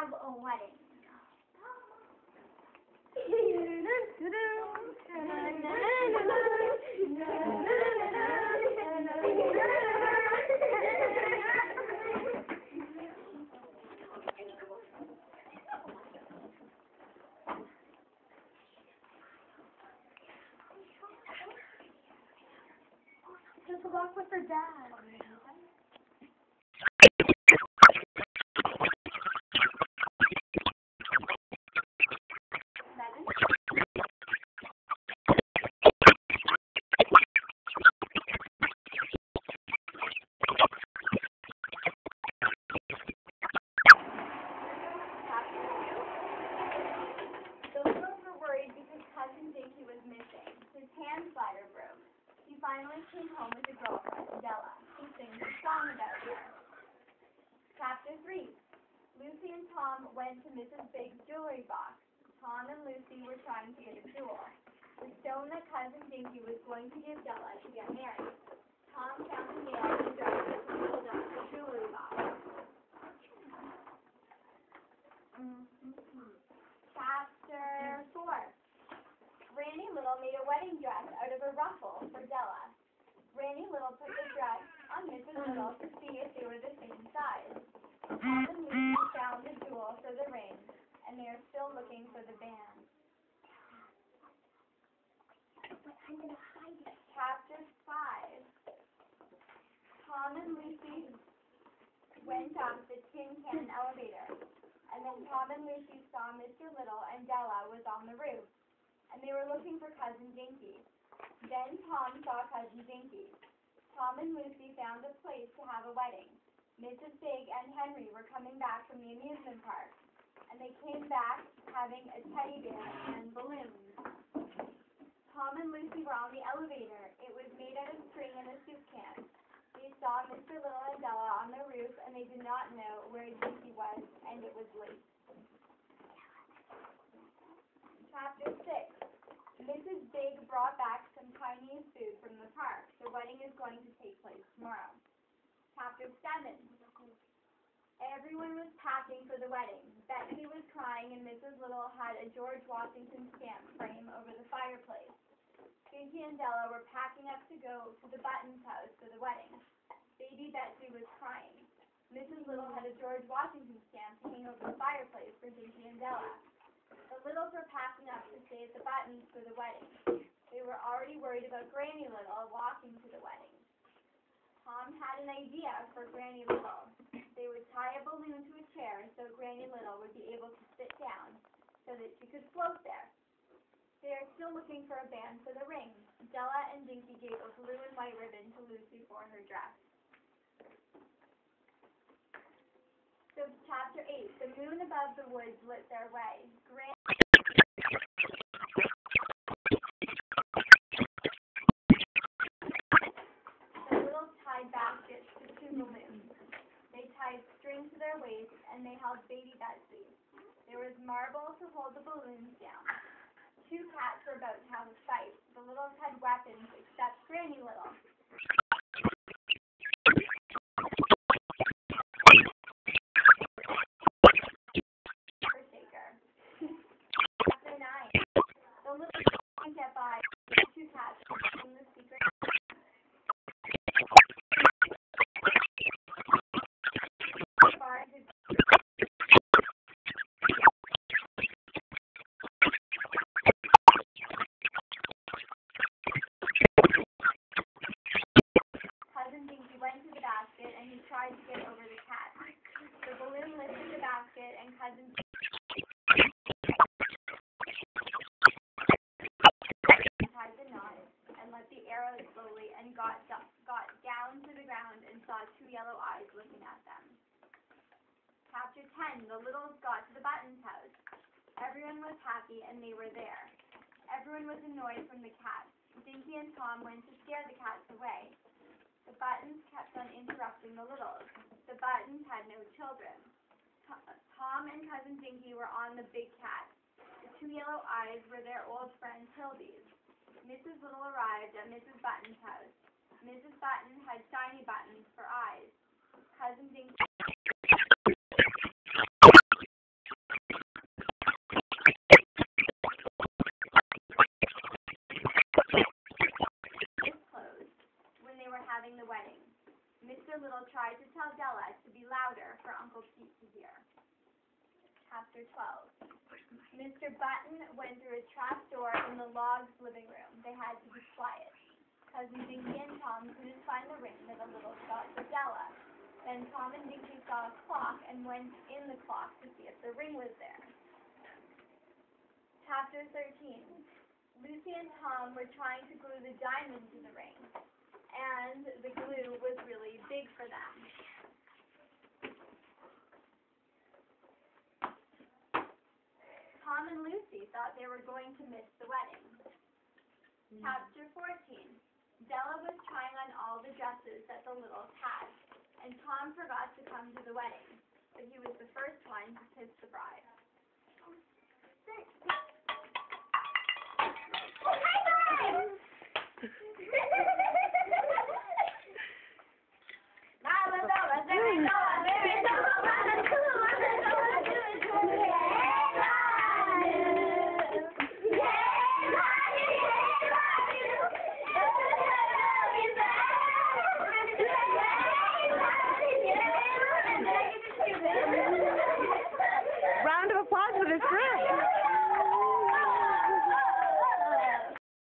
have a wedding. Just walk with her dad. The littles were worried because Cousin Dinky was missing. His hand slider broke. He finally came home with a girlfriend, Della, who sings a song about her. Chapter 3. Lucy and Tom went to Mrs. Big's jewelry box. Tom and Lucy were trying to get a jewel, the stone that Cousin Dinky was going to give Della to get married. Tom found the nail and dragged it from the jewelry box. Chapter 4. Granny Little made a wedding dress out of a ruffle for Della. Granny Little put the dress on Mrs. Little to see if they were the same size. Tom and Lucy found the jewel for the ring, and they are still looking for the band. I'm going to hide it. Chapter 5. Tom and Lucy went up the tin can elevator, and then Tom and Lucy saw Mr. Little and Della was on the roof, and they were looking for Cousin Dinky. Then Tom saw Cousin Dinky. Tom and Lucy found a place to have a wedding. Mrs. Big and Henry were coming back from the amusement park, and they came back having a teddy bear and balloons. Tom and Lucy were on the elevator. It was made out of string and a soup can. They saw Mr. Little and Della on the roof, and they did not know where Dinky was, and it was late. Chapter 6. Mrs. Big brought back some Chinese food from the park. The wedding is going to take place tomorrow. Chapter 7. Everyone was packing for the wedding. Betsy was crying, and Mrs. Little had a George Washington stamp frame over the fireplace. Dinky and Della were packing up to go to the Buttons' house for the wedding. Baby Betsy was crying. Mrs. Little had a George Washington stamp hanging over the fireplace for Dinky and Della. The Littles were packing up to stay at the Buttons for the wedding. They were already worried about Granny Little walking to the wedding. Tom had an idea for Granny Little. They would tie a balloon to a chair so Granny Little would be able to sit down so that she could float there. They are still looking for a band for the ring. Della and Dinky gave a blue and white ribbon to Lucy for her dress. So chapter 8. The moon above the woods lit their way. The Littles tied baskets to 2 balloons. They tied string to their waists, and they held baby Betsy. There was marble to hold the balloons down. 2 cats were about to have a fight. The Littles had weapons except Granny Little. Chapter 9. The Littles couldn't get by. 2 cats in the secret. And he tried to get over the cat. The balloon lifted the basket, and Cousin tied the knot and let the arrow slowly and got down to the ground and saw 2 yellow eyes looking at them. Chapter 10. The Littles got to the Buttons' house. Everyone was happy, and they were there. Everyone was annoyed from the cats. Dinky and Tom went to scare the cats away. The Buttons kept on interrupting the Littles. The Buttons had no children. Tom and Cousin Dinky were on the big cat. The 2 yellow eyes were their old friend Hildy's. Mrs. Little arrived at Mrs. Button's house. Mrs. Button had shiny buttons for eyes. Cousin Dinky tried to tell Della to be louder for Uncle Pete to hear. Chapter 12. Mr. Button went through a trap door in the Logs' living room. They had to be quiet. Cousin Dinky and Tom couldn't find the ring that the little got for Della. Then Tom and Dinky saw a clock and went in the clock to see if the ring was there. Chapter 13. Lucy and Tom were trying to glue the diamond to the ring, and the glue was really big for them. Tom and Lucy thought they were going to miss the wedding. Chapter 14. Della was trying on all the dresses that the littles had, and Tom forgot to come to the wedding, but he was the first one to kiss the bride.